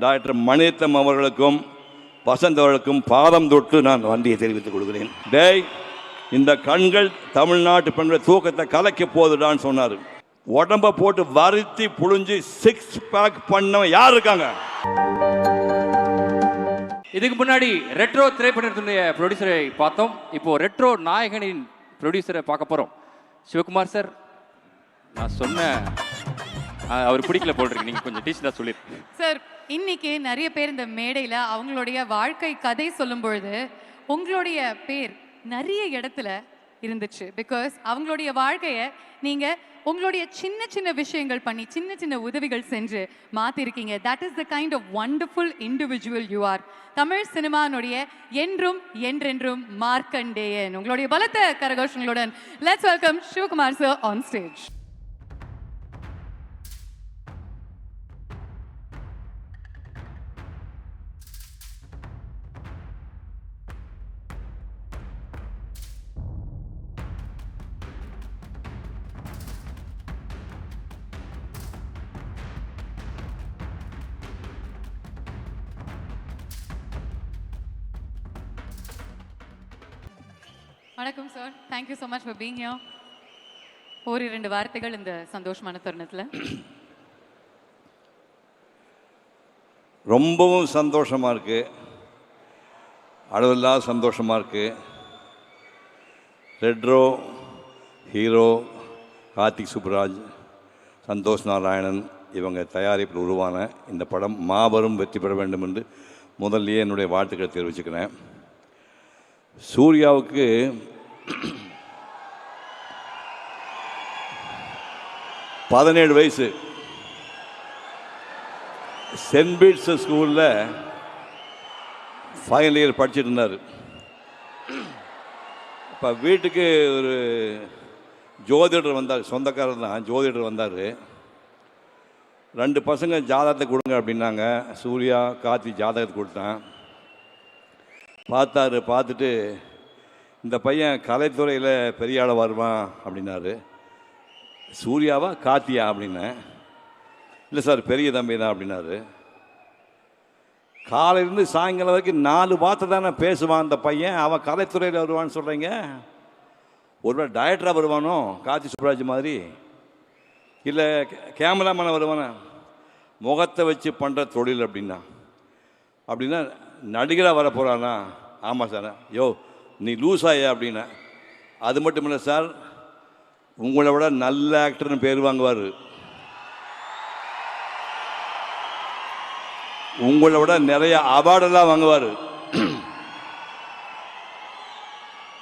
Doctor Mani Ratnam அவர்களுக்கும் வசந்த் அவர்களுக்கும் பாதம் தொட்டு நான் வண்டியை தெரிவித்துக் கொள்கிறேன். டேய், இந்த கண்கள் தமிழ்நாட்டு பெண்கள் தூக்கத்தை கலைக்க போதுடான்னு சொன்னார். உடம்ப போட்டு வருத்தி புழிஞ்சு 6 பேக் பண்ணவன் யார் இருக்காங்க? இதுக்கு முன்னாடி ரெட்ரோ திரைப்படத்தினுடைய ப்ரொடியூசரை பார்த்தோம். இப்போ ரெட்ரோ நாயகனின் ப்ரொடியூசரை பார்க்க போறோம். சிவகுமார் சார், நான் சொன்ன அவர் பிடிக்கல போட்டிருக்கு, நீங்க கொஞ்சம் டீச்சரா சொல்லிருக்கீங்க சார். இன்னைக்கு நிறைய பேர் இந்த மேடையில் அவங்களுடைய வாழ்க்கை கதை சொல்லும் பொழுது உங்களுடைய பேர் நிறைய இடத்துல இருந்துச்சு. பிகாஸ் அவங்களுடைய வாழ்க்கையை நீங்கள் உங்களுடைய சின்ன சின்ன விஷயங்கள் பண்ணி சின்ன சின்ன உதவிகள் செஞ்சு மாற்றிருக்கீங்க. That is the kind of wonderful individual you are. Tamil சினிமானுடைய என்றும் என்றென்றும் மார்க்கண்டேயன். உங்களுடைய பலத்த கரகோஷங்களுடன் let's welcome Sivakumar sir on stage. வணக்கம் sir, thank you so much for being here. ஒரு 2 வார்த்தைகள் இந்த சந்தோஷமான தருணத்தில். ரொம்பவும் சந்தோஷமாக இருக்குது, அளவில்லாத சந்தோஷமாக இருக்குது. ரெட்ரோ ஹீரோ கார்த்திக் சுப்புராஜ், சந்தோஷ் நாராயணன் இவங்க தயாரிப்பில் உருவான இந்த படம் மாபெரும் வெற்றி பெற வேண்டும் என்று முதல்லையே என்னுடைய வாழ்த்துக்களை தெரிவிச்சுக்கிறேன். சூர்யாவுக்கு பதினேழு வயசு. சென்ட் பீட்ஸ் ஸ்கூலில் ஃபைனல் இயர் படிச்சுட்டு இருந்தார். இப்போ வீட்டுக்கு ஒரு ஜோதிடர் வந்தார், சொந்தக்காரர் தான், ஜோதிடர் வந்தார். 2 பசங்க ஜாதகத்தை கொடுங்க அப்படின்னாங்க. சூர்யா கார்த்தி ஜாதகத்தை கொடுத்தேன். பார்த்தாரு, பார்த்துட்டு இந்த பையன் கலைத்துறையில் பெரிய ஆள வருவான் அப்படின்னாரு. சூர்யாவா கார்த்தியா அப்படின்னேன். இல்லை சார், பெரிய தம்பி தான் அப்படின்னாரு. காலையிலேருந்து சாயங்காலம் வரைக்கும் 4 வார்த்தை தானே பேசுவான் அந்த பையன், அவன் கலைத்துறையில் வருவான்னு சொல்கிறீங்க. ஒருவேளை டைரக்டராக வருவானோ கார்த்தி சுப்ராஜ் மாதிரி, இல்லை கேமராமேனை வருவானே, முகத்தை வச்சு பண்ணுற தொழில் அப்படின்னா நடிகராக வர போகிறானா? ஆமாம் சார். யோ நீ லூஸாயா அப்படின்னா. அது மட்டும் இல்லை சார், உங்களை விட நல்ல ஆக்டர்னு பேர் வாங்குவார், உங்களை விட நிறைய அவார்டெல்லாம் வாங்குவார்,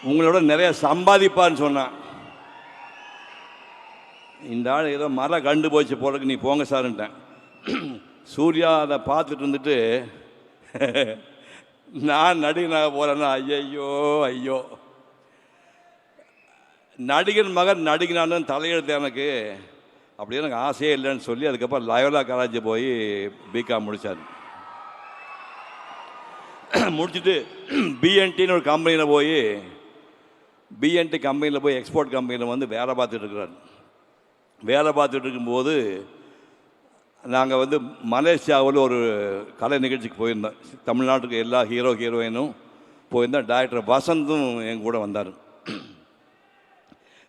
உங்களை விட நிறைய சம்பாதிப்பார்னு சொன்னான். இந்த ஆள் ஏதோ மரம் கண்டு போச்சு போறதுக்கு, நீ போங்க சார்ன்ட்டேன். சூர்யா அதை பார்த்துட்டு இருந்துட்டு நான் நடிகனாக போகிறேன்னா ஐயோ ஐயோ, நடிகன் மகன் நடிகனானு தலையெழுத்து எனக்கு, அப்படியே எனக்கு ஆசையே இல்லைன்னு சொல்லி அதுக்கப்புறம் லயோலா காலேஜ் போய் பிகாம் முடித்தார். முடிச்சுட்டு பிஎன்டின்னு ஒரு கம்பெனியில் போய், பிஎன்டி கம்பெனியில் போய் எக்ஸ்போர்ட் கம்பெனியில் வந்து வேலை பார்த்துட்டு இருக்கிறார். வேலை பார்த்துட்டு இருக்கும்போது நாங்கள் வந்து மலேசியாவில் ஒரு கலை நிகழ்ச்சிக்கு போயிருந்தோம். தமிழ்நாட்டுக்கு எல்லா ஹீரோயினும் போயிருந்தோம். டாக்டர் வசந்தும் என் கூட வந்தார்.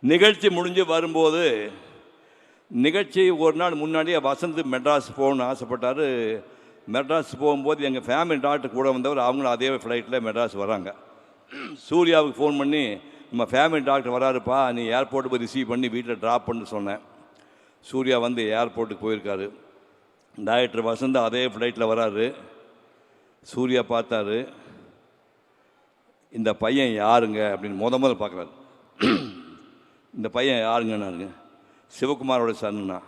நிகழ்ச்சி முடிஞ்சு வரும்போது, நிகழ்ச்சி ஒரு நாள் முன்னாடியே வசந்த் மெட்ராஸ் போகணுன்னு ஆசைப்பட்டார். மெட்ராஸ் போகும்போது எங்கள் ஃபேமிலி டாக்டர் கூட வந்தவர், அவங்களும் அதே ஃப்ளைட்டில் மெட்ராஸ் வராங்க. சூர்யாவுக்கு ஃபோன் பண்ணி, நம்ம ஃபேமிலி டாக்டர் வராருப்பா, நீ ஏர்போர்ட்டு போய் ரிசீவ் பண்ணி வீட்டில் ட்ராப் பண்ணு சொன்னேன். சூர்யா வந்து ஏர்போர்ட்டுக்கு போயிருக்காரு. டாக்டர் வசந்த் அதே ஃப்ளைட்டில் வராரு. சூர்யா பார்த்தாரு, இந்த பையன் யாருங்க அப்படின்னு முதல்ல பார்க்குறாரு. இந்த பையன் யாருங்கன்னாருங்க. சிவகுமாரோட சன்னுண்ணா.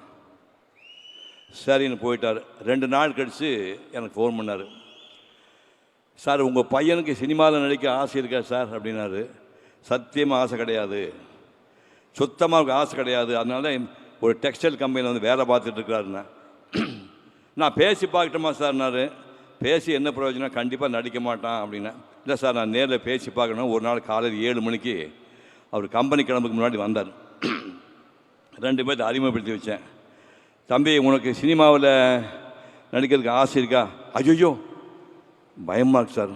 சரின்னு போயிட்டார். 2 நாள் கழித்து எனக்கு ஃபோன் பண்ணார். சார், உங்கள் பையனுக்கு சினிமாவில் நடிக்க ஆசை இருக்கா சார் அப்படின்னாரு. சத்தியமாக ஆசை கிடையாது, சுத்தமாக ஆசை கிடையாது, அதனால ஒரு டெக்ஸ்டைல் கம்பெனியில் வந்து வேலை பார்த்துட்டு இருக்கிறாருண்ணா. நான் பேசி பார்க்கட்டுமா சார்னாரு. பேசி என்ன பிரயோஜனம், கண்டிப்பாக நடிக்க மாட்டான் அப்படின்னா. இல்லை சார், நான் நேரில் பேசி பார்க்கணும். ஒரு நாள் காலையில் 7 மணிக்கு அவர் கம்பெனி கிளம்புக்கு முன்னாடி வந்தார். 2 பேர்த்த அறிமுகப்படுத்தி வச்சேன். தம்பி, உனக்கு சினிமாவில் நடிக்கிறதுக்கு ஆசை இருக்கா? ஐயோ பயமாக இருக்கு சார்.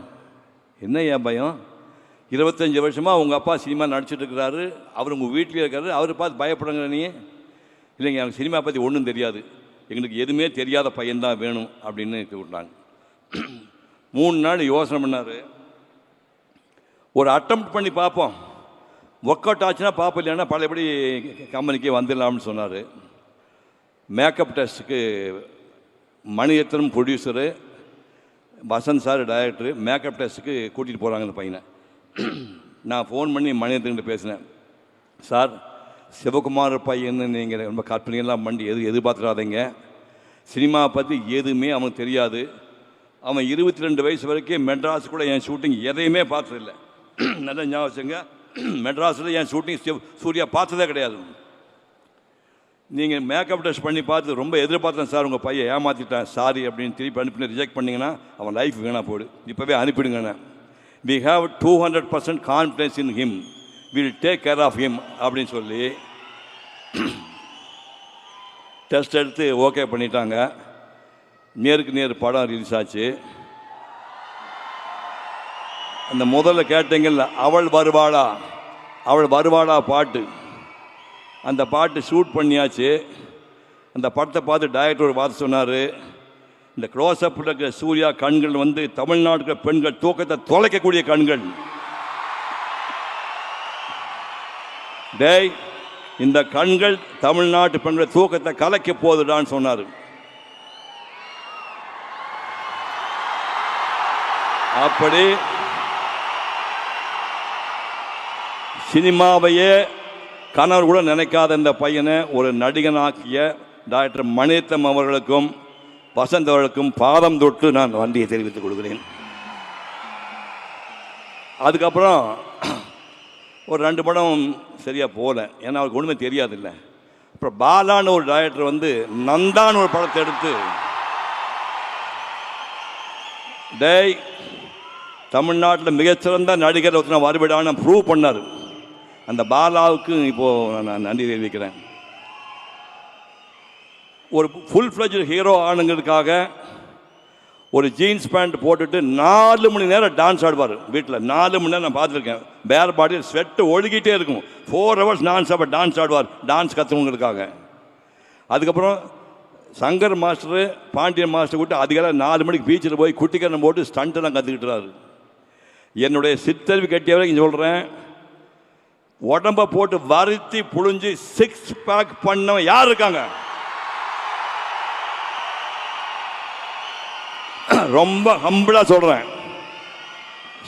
என்ன ஏன் பயம்? 25 வருஷமாக உங்கள் அப்பா சினிமா நடிச்சிட்டு இருக்கிறாரு, அவர் உங்கள் வீட்டிலே இருக்காரு, அவரை பார்த்து பயப்படுங்க நீ? இல்லைங்க, எனக்கு சினிமா பற்றி ஒன்றும் தெரியாது, எங்களுக்கு எதுவுமே தெரியாத பையன்தான் வேணும் அப்படின்னு விட்டாங்க. 3 நாள் யோசனை பண்ணார். ஒரு அட்டம் பண்ணி பார்ப்போம், ஒர்க் அவுட் ஆச்சுன்னா பார்ப்போம், இல்லைன்னா பழையபடி கம்பெனிக்கே வந்துடலாம்னு சொன்னார். மேக்கப் டெஸ்ட்டுக்கு Mani Ratnam producer, Vasanth sir director, makeup டெஸ்ட்டுக்கு கூட்டிகிட்டு போகிறாங்க அந்த பையனை. நான் ஃபோன் பண்ணி மணிரத்னகிட்ட பேசினேன். சார், சிவகுமார் பையன்னு நீங்கள் ரொம்ப கற்பனையெல்லாம் பண்ணி எதிர்பார்த்துடாதீங்க, சினிமா பற்றி எதுவுமே அவனுக்கு தெரியாது, அவன் 22 வயசு வரைக்கும் மெட்ராஸ் கூட என் ஷூட்டிங் எதையுமே பார்த்ததில்லை. நல்லா ஞாபகம் வச்சுங்க, மெட்ராஸில் என் ஷூட்டிங் சூர்யா பார்த்ததே கிடையாது. நீங்கள் மேக்கப் டெஸ்ட் பண்ணி பார்த்து ரொம்ப எதிர்பார்த்தேன் சார், உங்கள் பையன் ஏமாற்றிட்டான் சாரி அப்படின்னு திருப்பி அனுப்பி ரிஜெக்ட் பண்ணிங்கன்னா அவன் லைஃப் வீணாக போடு, இப்போவே அனுப்பிடுங்கண்ணே. We have 200% confidence in him, will take care of him அப்படின்னு சொல்லி டெஸ்ட் எடுத்து ஓகே பண்ணிட்டாங்க. நேருக்கு நேர் படம் ரிலீஸ் ஆச்சு. அந்த முதல்ல கேட்டீங்கல்ல, அவள் வருவாளா பாட்டு, அந்த பாட்டு ஷூட் பண்ணியாச்சு. அந்த படத்தை பார்த்து டைரக்டர் ஒரு வார்த்தை சொன்னார், இந்த க்ளோஸ்அப்பில் இருக்கிற சூர்யா கண்கள் வந்து தமிழ்நாட்டுக்கு பெண்கள் தூக்கத்தை தொலைக்கக்கூடிய கண்கள். டேய், இந்த கண்கள் தமிழ்நாட்டு பெண்கள் தூக்கத்தை கலைக்க போகுதுடான்னு சொன்னார். அப்படி சினிமாவையே கணவர் கூட நினைக்காத இந்த பையனை ஒரு நடிகனாக்கிய டாக்டர் மணிரத்னம் அவர்களுக்கும் வசந்த் அவர்களுக்கும் பாதம் தொட்டு நான் நன்றியை தெரிவித்துக் கொள்கிறேன். அதுக்கப்புறம் ஒரு 2 படம் சரியாக போகல, ஏன்னா அவருக்கு ஒன்றுமே தெரியாதில்ல. அப்புறம் பாலான்னு ஒரு டைரக்டர் வந்து நந்தான்னு ஒரு படத்தை எடுத்து, டேய் தமிழ்நாட்டில் மிகச்சிறந்த நடிகர் ஒருத்தனை வருவிடான்னு ப்ரூவ் பண்ணார். அந்த பாலாவுக்கு இப்போது நான் நன்றி தெரிவிக்கிறேன். ஒரு ஃபுல் ஃப்ளெஜ்டு ஹீரோ ஆனுங்கிறதுக்காக ஒரு ஜீன்ஸ் பேண்ட் போட்டுட்டு 4 மணி நேரம் டான்ஸ் ஆடுவார் வீட்டில். 4 மணி நேரம் நான் பார்த்துருக்கேன். பேர் பாடியில் ஸ்வெட்டு ஒழுகிட்டே இருக்கும். 4 ஹவர்ஸ் நான் சாப்ப டான்ஸ் ஆடுவார், டான்ஸ் கற்றுவங்கிறதுக்காக. அதுக்கப்புறம் சங்கர் மாஸ்டரு, பாண்டியன் மாஸ்டர் கூட்டு அதிகாலை 4 மணிக்கு பீச்சில் போய் குட்டிக்கரணம் போட்டு ஸ்டண்ட்டெல்லாம் கற்றுக்கிட்டுறாரு. என்னுடைய சித்தறிவு கட்டியவரை இங்கே சொல்கிறேன், உடம்பை போட்டு வருத்தி புழிஞ்சு 6 பேக் பண்ணவன் யார் இருக்காங்க? ரொம்ப ஹம்பிளாக சொல்கிறேன்,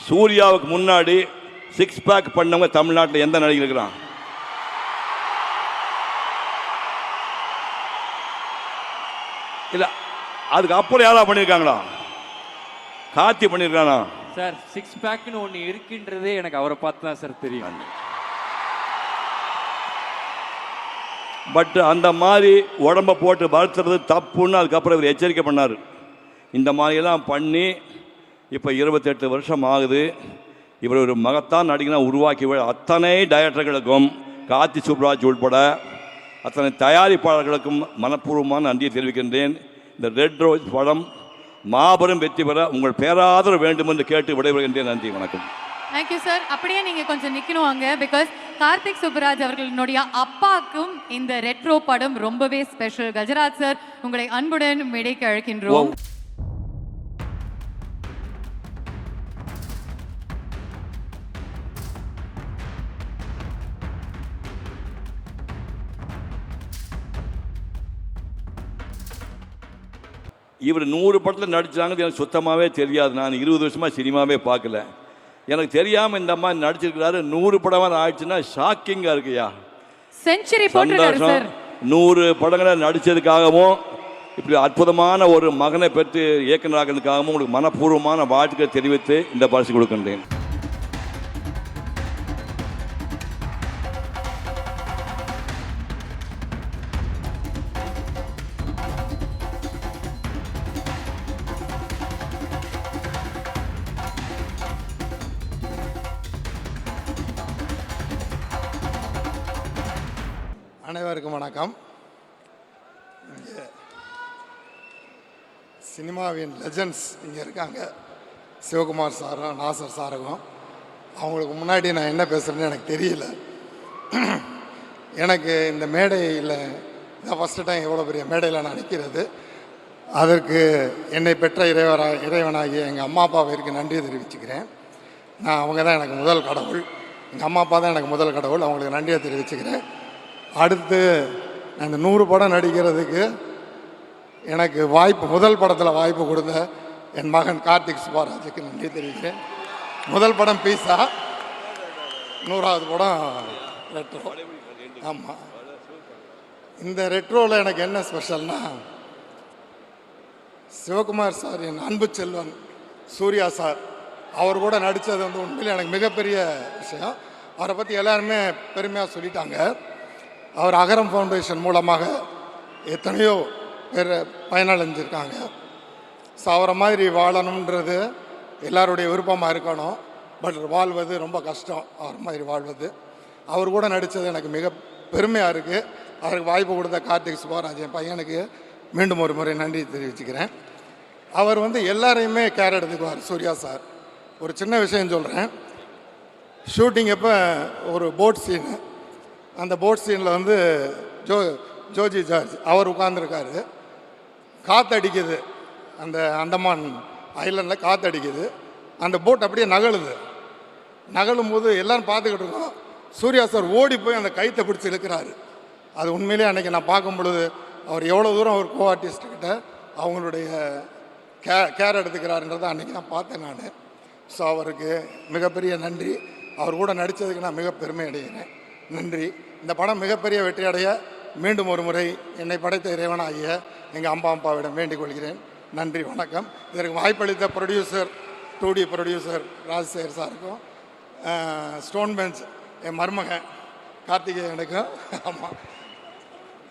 சூர்யாவுக்கு முன்னாடி 6 பேக் பண்ணவங்க தமிழ்நாட்டில் எந்த நடிகர் இருக்கிறான்? இல்லை, அதுக்கு அப்புறம் யாரா பண்ணியிருக்காங்களா? கார்த்தி பண்ணியிருக்கானா? சார் 6 பேக்னு ஒன்று இருக்குன்றதே எனக்கு அவரை பார்த்து தான் சார் தெரியும். பட் அந்த மாதிரி உடம்பை போட்டு வளர்த்துறது தப்புன்னு அதுக்கப்புறம் இவர் எச்சரிக்கை பண்ணார். இந்த மாதிரியெல்லாம் பண்ணி இப்போ 28 வருஷம் ஆகுது. இவர் ஒரு மகத்தான் நடிகனாக உருவாக்கி அத்தனை டைரக்டர்களுக்கும், கார்த்தி சுப்ராஜ் உட்பட அத்தனை தயாரிப்பாளர்களுக்கும் மனப்பூர்வமான நன்றியை தெரிவிக்கின்றேன். இந்த ரெட் ரோஸ் படம் மாபெரும் வெற்றி பெற உங்கள் பேராதரவு வேண்டும் என்று கேட்டு விடைபெறுகின்றேன். நன்றி, வணக்கம். Thank you sir. அப்படியே நீங்க கொஞ்சம் நிக்கணும் அங்க, பிகாஸ் கார்த்திக் சுப்பராஜ் அவர்களுடைய அப்பாக்கும் இந்த ரெட்ரோ படம் ரொம்பவே ஸ்பெஷல். கஜராஜ் சார், உங்களை அன்புடன் மேடைக்கு அழைக்கின்றோம். இவர் 100 படத்தில் நடிச்சாங்க, எனக்கு சுத்தமாகவே தெரியாது. நான் 20 வருஷமாக சினிமாவே பார்க்கல. எனக்கு தெரியாமல் இந்த மாதிரி நடிச்சிருக்கிறாரு. 100 படமாக ஆயிடுச்சுன்னா ஷாக்கிங்காக இருக்குயா. Century போட்டுறாரு sir. 100 படங்களை நடித்ததுக்காகவும் இப்படி அற்புதமான ஒரு மகனை பெற்று இயக்குனராகிறதுக்காகவும் உங்களுக்கு மனப்பூர்வமான வாழ்த்துக்களை தெரிவித்து இந்த பரிசு கொடுக்கின்றேன். அனைவருக்கும் வணக்கம். சினிமாவின் லெஜண்ட்ஸ் இங்கே இருக்காங்க. சிவகுமார் சாரும் நாசர் சாருக்கும். அவங்களுக்கு முன்னாடி நான் என்ன பேசுகிறேன்னு எனக்கு தெரியல. எனக்கு இந்த மேடையில் இதான் ஃபஸ்ட்டு டைம் எவ்வளோ பெரிய மேடையில் நான் நிற்கிறது. அதற்கு என்னை பெற்ற இறைவனாகிய எங்கள் அம்மா அப்பாவிற்கு நன்றி தெரிவிச்சுக்கிறேன். அவங்க தான் எனக்கு முதல் கடவுள். எங்கள் அம்மா அப்பா தான் எனக்கு முதல் கடவுள். அவங்களுக்கு நன்றியை தெரிவிச்சுக்கிறேன். அடுத்து நான் இந்த 100 படம் நடிக்கிறதுக்கு எனக்கு முதல் படத்தில் வாய்ப்பு கொடுத்த என் மகன் கார்த்திக் சுப்பாராஜுக்கு நன்றி தெரிவிக்கிறேன். முதல் படம் பீஸா, 100வது படம் ரெட்ரோ. ஆமாம், இந்த ரெட்ரோவில் எனக்கு என்ன ஸ்பெஷல்னா, சிவகுமார் சார் என் அன்பு செல்வன் சூர்யா சார் அவர் கூட நடித்தது உண்மையிலே எனக்கு மிகப்பெரிய விஷயம். அவரை பற்றி எல்லாருமே பெருமையாக சொல்லிட்டாங்க. அவர் அகரம் ஃபவுண்டேஷன் மூலமாக எத்தனையோ பேர் பயனடைஞ்சிருக்காங்க. ஸோ அவரை மாதிரி வாழணுன்றது எல்லாருடைய விருப்பமாக இருக்கணும். பட் வாழ்வது ரொம்ப கஷ்டம், அவர் மாதிரி வாழ்வது. அவர் கூட நடித்தது எனக்கு மிக பெருமையாக இருக்குது. அவருக்கு வாய்ப்பு கொடுத்த கார்த்திக் சுப்பாராஜ் என் பையனுக்கு மீண்டும் ஒரு முறை நன்றி தெரிவிச்சுக்கிறேன். அவர் எல்லாரையுமே கேர் எடுத்துக்குவார் சூர்யா சார். ஒரு சின்ன விஷயம் சொல்கிறேன். ஷூட்டிங் அப்போ ஒரு போட் சீனு, அந்த போட் சீனில் ஜோஜி ஜார்ஜ் அவர் உட்கார்ந்துருக்காரு. காற்றடிக்குது, அந்த அந்தமான் ஐலண்டில் காற்றடிக்குது. அந்த போட் அப்படியே நகழும் போது எல்லோரும் பார்த்துக்கிட்டு இருக்கோம். சூர்யா சார் ஓடி போய் அந்த கைத்தை பிடிச்சி இழுக்கிறாரு. அது உண்மையிலே அன்றைக்கி நான் பார்க்கும் பொழுது அவர் எவ்வளோ தூரம் ஒரு கோ ஆர்டிஸ்ட்கிட்ட அவங்களுடைய கேர் எடுத்துக்கிறாருன்றதை அன்றைக்கி நான் பார்த்தேன் நான். ஸோ அவருக்கு மிகப்பெரிய நன்றி. அவர் கூட நடித்ததுக்கு நான் மிக பெருமை அடைகிறேன். நன்றி. இந்த படம் மிகப்பெரிய வெற்றி அடைய மீண்டும் ஒரு முறை என்னை படைத்த இறைவனாகிய எங்கள் அம்மா அப்பாவிடம் வேண்டிக் கொள்கிறேன். நன்றி, வணக்கம். இதற்கு வாய்ப்பளித்த ப்ரொடியூசர் 2D ப்ரொடியூசர் ராஜசேகர் சாருக்கும், ஸ்டோன் பெஞ்ச் என் மருமகன் கார்த்திகேயனுக்கும், ஆமாம்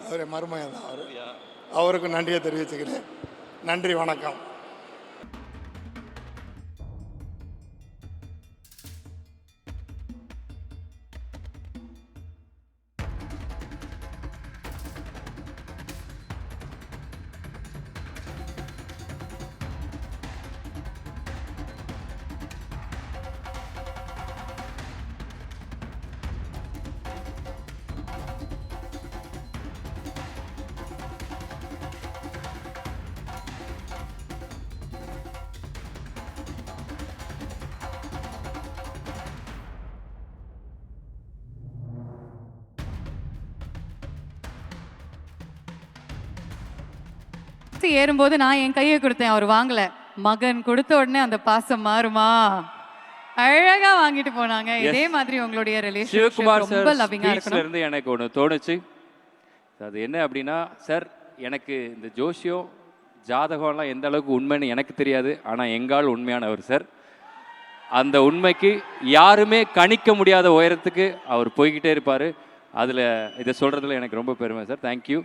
அவர் என் மருமகன் தான், அவருக்கும் நன்றியை தெரிவிச்சுக்கிறேன். நன்றி, வணக்கம். ஏறும்போது நான் என் கையை கொடுத்தேன், அவர் வாங்கல. மகன் கொடுத்த உடனே அந்த பாசம் மாறுமா, அழகா வாங்கிட்டு போனாங்க. இதே மாதிரி உங்களுடைய ரிலேஷன்ஷிப் சிவகுமார் ரொம்ப லவ்விங்கா சார் இருக்கணும். இருந்து எனக்கு ஒன்று தோணுச்சு. அது என்ன அப்படின்னா, சார் எனக்கு இந்த ஜோசியம் ஜாதகம்லாம் எந்த அளவுக்கு உண்மைன்னு எனக்கு தெரியாது, ஆனால் எங்கால் உண்மையானவர் சார். அந்த உண்மைக்கு யாருமே கணிக்க முடியாத உயரத்துக்கு அவர் போய்கிட்டே இருப்பார். அதில் இதை சொல்கிறதுல எனக்கு ரொம்ப பெருமை சார். தேங்க்யூ.